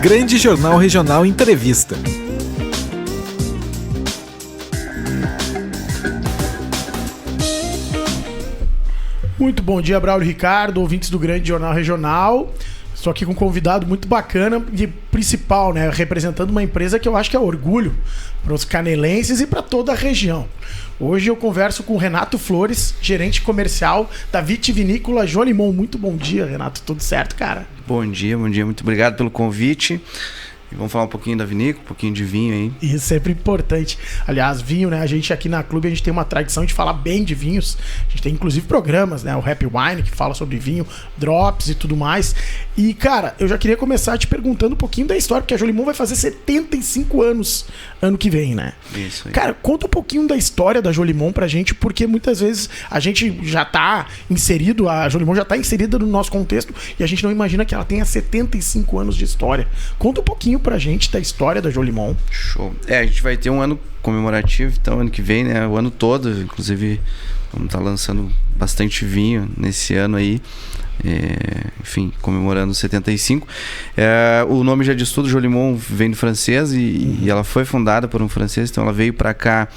Grande Jornal Regional Entrevista. Muito bom dia, Braulio Ricardo, ouvintes do Grande Jornal Regional. Estou aqui com um convidado muito bacana e principal, né? Representando uma empresa que eu acho que é orgulho para os canelenses e para toda a região. Hoje eu converso com o Renato Flores, gerente comercial da Vitivinícola Jolimon. Muito bom dia, Renato. Tudo certo, cara? Bom dia. Muito obrigado pelo convite. E vamos falar um pouquinho da vinícola, um pouquinho de vinho aí. Isso é sempre importante. Aliás, vinho, né? A gente aqui na Clube, a gente tem uma tradição de falar bem de vinhos. A gente tem inclusive programas, né? O Happy Wine, que fala sobre vinho, drops e tudo mais. E, cara, eu já queria começar te perguntando um pouquinho da história, porque a Jolimon vai fazer 75 anos ano que vem, né? Isso aí. Cara, conta um pouquinho da história da Jolimon pra gente, porque muitas vezes a gente já tá inserido, a Jolimon já tá inserida no nosso contexto e a gente não imagina que ela tenha 75 anos de história. Conta um pouquinho pra gente da história da Jolimon. Show. A gente vai ter um ano comemorativo, então, ano que vem, né? O ano todo, inclusive, vamos estar lançando bastante vinho nesse ano aí. Enfim, comemorando 75. O nome já diz tudo, Jolimon vem do francês e ela foi fundada por um francês, então ela veio pra cá.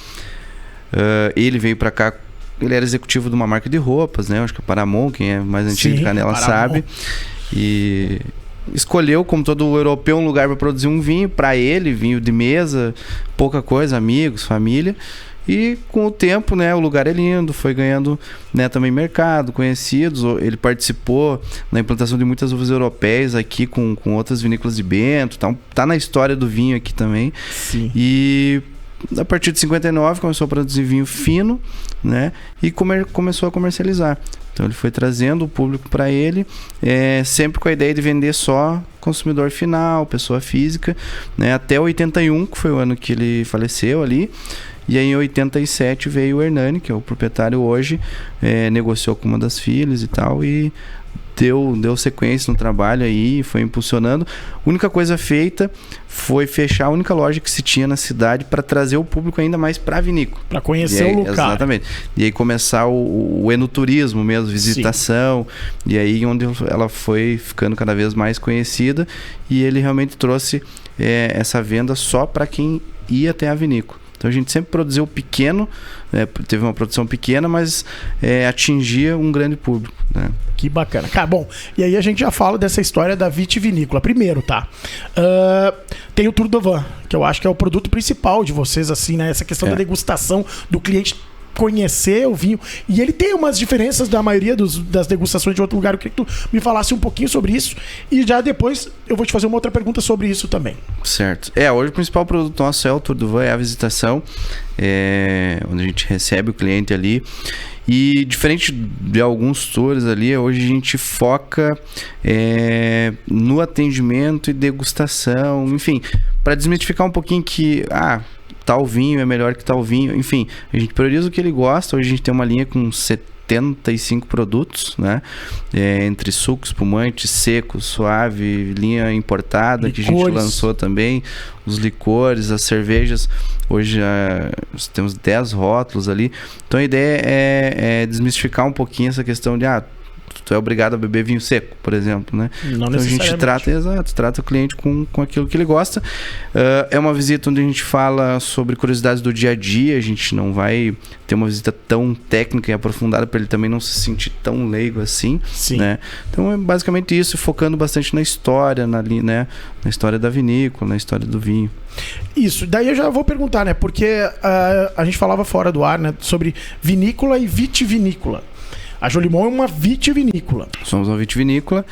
Ele veio pra cá. Ele era executivo de uma marca de roupas, né? Acho que é Paramount, quem é mais antigo de Canela sabe. E escolheu, como todo europeu, um lugar para produzir um vinho para ele, vinho de mesa, pouca coisa, amigos, família. E com o tempo, né, o lugar é lindo, foi ganhando, né, também mercado, conhecidos. Ele participou na implantação de muitas uvas europeias aqui com outras vinícolas de Bento. Então, tá na história do vinho aqui também. Sim. E a partir de 59 começou a produzir vinho fino, né, e começou a comercializar. Então ele foi trazendo o público para ele, sempre com a ideia de vender só consumidor final, pessoa física, né, até 81, que foi o ano que ele faleceu ali. E aí em 87 veio o Hernani, que é o proprietário hoje, negociou com uma das filhas e tal, e deu sequência no trabalho aí, foi impulsionando. A única coisa feita foi fechar a única loja que se tinha na cidade para trazer o público ainda mais para a vinícola. Para conhecer o lugar. Exatamente. E aí começar o enoturismo mesmo, visitação. Sim. E aí onde ela foi ficando cada vez mais conhecida e ele realmente trouxe essa venda só para quem ia até a vinícola. Então a gente sempre produziu pequeno, teve uma produção pequena, mas atingia um grande público, né? Que bacana. Cara, bom, e aí a gente já fala dessa história da Vitivinícola. Primeiro, tá? Tem o Tour de Vin, que eu acho que é o produto principal de vocês, assim, né? Essa questão da degustação, do cliente conhecer o vinho. E ele tem umas diferenças da maioria das degustações de outro lugar. Eu queria que tu me falasse um pouquinho sobre isso. E já depois eu vou te fazer uma outra pergunta sobre isso também. Certo. Hoje o principal produto nosso é o Tour de Vin, é a visitação, onde a gente recebe o cliente ali. E diferente de alguns tours ali, hoje a gente foca no atendimento e degustação, enfim, para desmistificar um pouquinho que tal vinho é melhor que tal vinho, enfim, a gente prioriza o que ele gosta. Hoje a gente tem uma linha com 75 produtos, né? Entre suco, espumante, seco, suave, linha importada, licores, que a gente lançou também, os licores, as cervejas. Hoje temos 10 rótulos ali. Então a ideia é desmistificar um pouquinho essa questão de tu é obrigado a beber vinho seco, por exemplo, né? Não então a gente trata o cliente com aquilo que ele gosta. É uma visita onde a gente fala sobre curiosidades do dia a dia. A gente não vai ter uma visita tão técnica e aprofundada para ele também não se sentir tão leigo assim. Sim. Né? Então é basicamente isso, focando bastante na história, né? Na história da vinícola, na história do vinho. Isso, daí eu já vou perguntar, né? Porque a gente falava fora do ar, né, sobre vinícola e vitivinícola. A Jolimon é uma vitivinícola. Somos uma vitivinícola,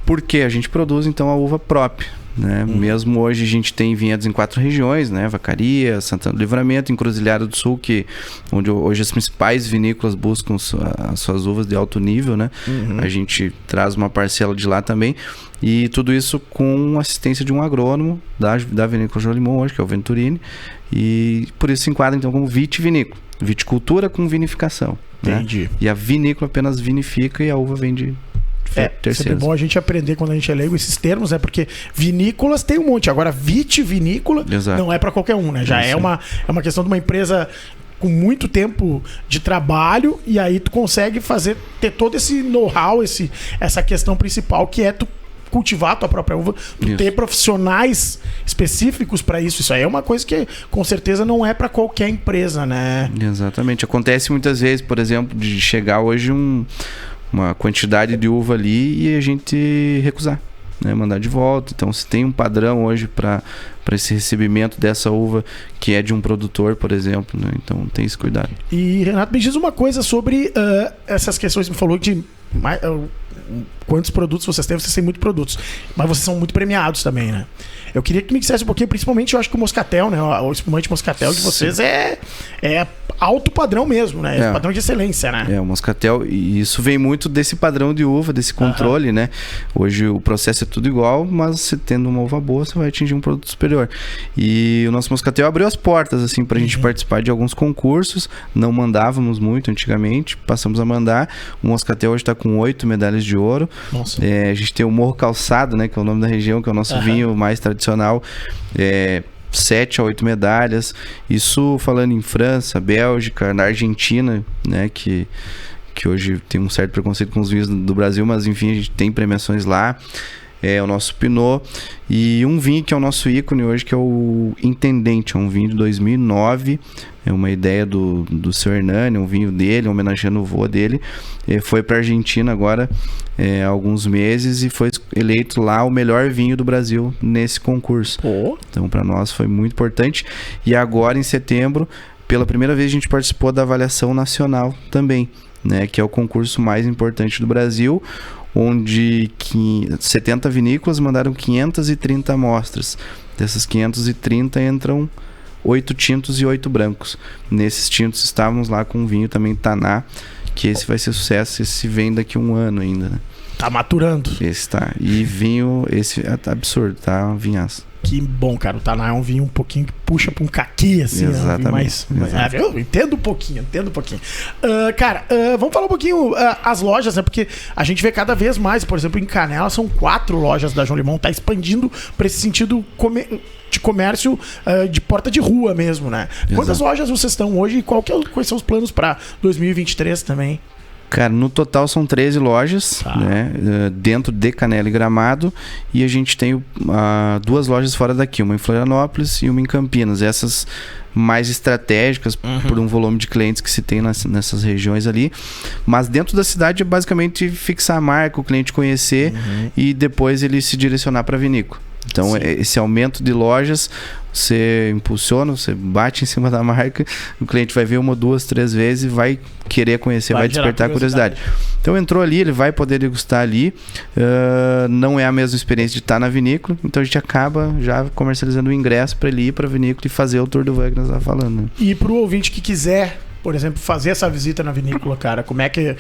porque a gente produz então a uva própria, né? Mesmo hoje a gente tem vinhedos em 4 regiões, né? Vacaria, Santana do Livramento, Encruzilhada do Sul, onde hoje as principais vinícolas buscam as suas uvas de alto nível, né? A gente traz uma parcela de lá também. E tudo isso com assistência de um agrônomo da vinícola Jolimon hoje, que é o Venturini. E por isso se enquadra então como vitivinícola. Viticultura com vinificação. Entendi. Né? E a vinícola apenas vinifica e a uva vem de terceiros. Sempre bom a gente aprender quando a gente é leigo esses termos, porque vinícolas tem um monte. Agora, vitivinícola não é para qualquer um, né? Já é uma questão de uma empresa com muito tempo de trabalho, e aí tu consegue ter todo esse know-how, essa questão principal, que é tu cultivar a tua própria uva, tu Isso. ter profissionais específicos para isso. Isso aí é uma coisa que com certeza não é para qualquer empresa, né? Exatamente. Acontece muitas vezes, por exemplo, de chegar hoje uma quantidade de uva ali e a gente recusar, né? Mandar de volta. Então, se tem um padrão hoje para esse recebimento dessa uva que é de um produtor, por exemplo, né? Então, tem esse cuidado. E, Renato, me diz uma coisa sobre essas questões. Me falou de quantos produtos vocês têm. Vocês têm muitos produtos, mas vocês são muito premiados também, né? Eu queria que tu me dissesse um pouquinho, principalmente eu acho que o Moscatel, né? O espumante Moscatel de vocês é alto padrão mesmo, né? É padrão de excelência, né? O Moscatel, e isso vem muito desse padrão de uva, desse controle, né? Hoje o processo é tudo igual, mas você tendo uma uva boa, você vai atingir um produto superior. E o nosso Moscatel abriu as portas, assim, pra gente participar de alguns concursos. Não mandávamos muito antigamente, passamos a mandar. O Moscatel hoje tá com 8 medalhas de ouro. Nossa. A gente tem o Morro Calçado, né? Que é o nome da região, que é o nosso vinho mais tradicional. 7 a 8 medalhas. Isso falando em França, Bélgica, na Argentina, né? Que hoje tem um certo preconceito com os vinhos do Brasil, mas enfim, a gente tem premiações lá. O nosso Pinot. E um vinho que é o nosso ícone hoje, que é o Intendente. É um vinho de 2009. É uma ideia do seu Hernani, um vinho dele, homenageando o vô dele. Foi para a Argentina agora há alguns meses e foi eleito lá o melhor vinho do Brasil nesse concurso. Então, para nós foi muito importante. E agora, em setembro, pela primeira vez, a gente participou da avaliação nacional também, né? Que é o concurso mais importante do Brasil, onde 70 vinícolas mandaram 530 amostras. Dessas 530 entram 8 tintos e 8 brancos. Nesses tintos estávamos lá com um vinho também Taná, que esse vai ser sucesso, esse vem daqui a um ano ainda, né? Tá maturando. Esse tá. E vinho, esse é absurdo, tá? Um vinhaço. Que bom, cara. O Taná é um vinho um pouquinho que puxa pra um caqui, assim. Exatamente. Eu entendo um pouquinho. Cara, vamos falar um pouquinho as lojas, né? Porque a gente vê cada vez mais, por exemplo, em Canela são 4 lojas da João Limão. Tá expandindo pra esse sentido de comércio de porta de rua mesmo, né? Exato. Quantas lojas vocês estão hoje e quais são os planos pra 2023 também? Cara, no total são 13 lojas, né, dentro de Canela e Gramado, e a gente tem 2 lojas fora daqui, uma em Florianópolis e uma em Campinas. Essas mais estratégicas por um volume de clientes que se tem nessas regiões ali. Mas dentro da cidade é basicamente fixar a marca, o cliente conhecer e depois ele se direcionar para a vinícola. Então, esse aumento de lojas, você impulsiona, você bate em cima da marca, o cliente vai ver 1, 2, 3 vezes e vai querer conhecer, vai despertar curiosidade. Então, entrou ali, ele vai poder degustar ali. Não é a mesma experiência de estar na vinícola, então a gente acaba já comercializando o ingresso para ele ir para a vinícola e fazer o tour do vinho que nós estávamos falando. Né? E para o ouvinte que quiser, por exemplo, fazer essa visita na vinícola, cara, como é que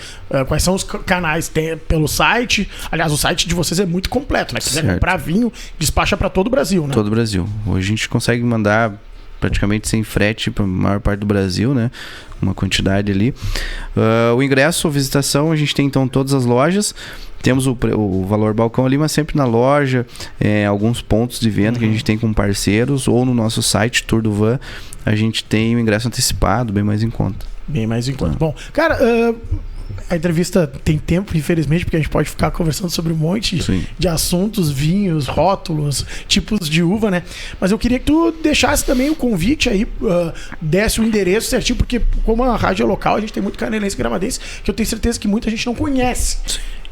quais são os canais? Tem pelo site? Aliás, o site de vocês é muito completo, né? Se quiser comprar vinho, despacha para todo o Brasil, né? Todo o Brasil. Hoje a gente consegue mandar praticamente sem frete para a maior parte do Brasil, né? Uma quantidade ali. O ingresso, a visitação, a gente tem então todas as lojas. Temos o valor balcão ali, mas sempre na loja, alguns pontos de venda que a gente tem com parceiros, ou no nosso site, Tour do Van, a gente tem o ingresso antecipado, bem mais em conta. Bem mais em conta. Bom, cara, a entrevista tem tempo, infelizmente, porque a gente pode ficar conversando sobre um monte de assuntos, vinhos, rótulos, tipos de uva, né? Mas eu queria que tu deixasse também o convite aí, desse o endereço certinho, porque como a rádio é local, a gente tem muito canelense e gramadense, que eu tenho certeza que muita gente não conhece.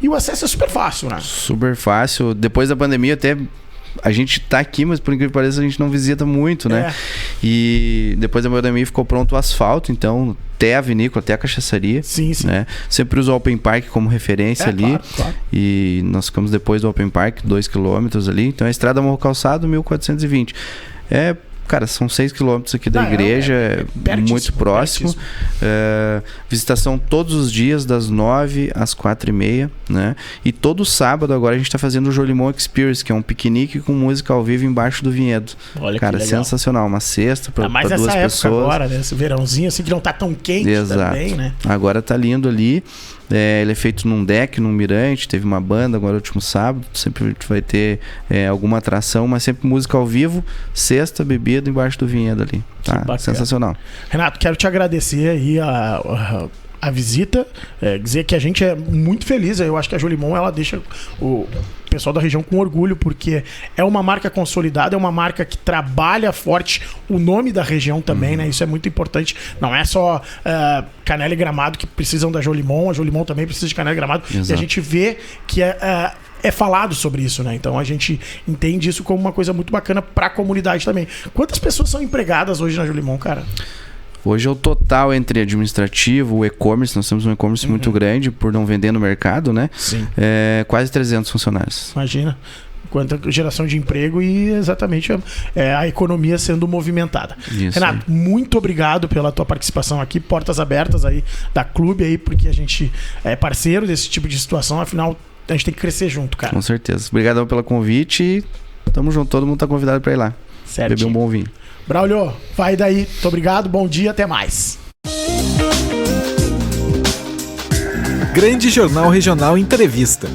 E o acesso é super fácil, né? Super fácil. Depois da pandemia, até a gente tá aqui, mas por incrível que pareça, a gente não visita muito, né? E depois da pandemia ficou pronto o asfalto, então até a vinícola, até a cachaçaria. Sim. Né? Sempre usa o Open Park como referência ali. Claro. E nós ficamos depois do Open Park, 2 km ali. Então a estrada Morro Calçado, 1420. Cara, são 6 quilômetros aqui da igreja, muito próximo. Visitação todos os dias, das 9 às 4h30, né? E todo sábado agora a gente tá fazendo o João Limão Experience, que é um piquenique com música ao vivo embaixo do vinhedo. Olha, cara, que legal. Sensacional. Uma cesta para 2 pessoas. Mas essa época agora, né? Esse verãozinho assim que não tá tão quente. Exato. Também, né? Agora tá lindo ali. Ele é feito num deck, num mirante. Teve uma banda agora no último sábado. Sempre vai ter alguma atração, mas sempre música ao vivo, cesta, bebida embaixo do vinhedo ali. Tá sensacional. Renato, quero te agradecer aí a visita, dizer que a gente é muito feliz. Eu acho que a Jolimon, ela deixa o pessoal da região com orgulho, porque é uma marca consolidada, é uma marca que trabalha forte o nome da região também, né? Isso é muito importante. Não é só Canela e Gramado que precisam da Jolimon, a Jolimon também precisa de Canela e Gramado. Exato. E a gente vê que é falado sobre isso, né? Então a gente entende isso como uma coisa muito bacana para a comunidade também. Quantas pessoas são empregadas hoje na Jolimon, cara? Hoje é o total entre administrativo, o e-commerce, nós temos um e-commerce muito grande por não vender no mercado, né? Sim. Quase 300 funcionários. Imagina. Quanta geração de emprego e exatamente a economia sendo movimentada. Isso. Renato, muito obrigado pela tua participação aqui, portas abertas aí da Clube aí, porque a gente é parceiro desse tipo de situação, afinal a gente tem que crescer junto, cara. Com certeza. Obrigadão pelo convite e tamo junto, todo mundo tá convidado para ir lá. Certo. Beber um bom vinho. Braulio, vai daí. Muito obrigado, bom dia, até mais. Grande Jornal Regional Entrevista.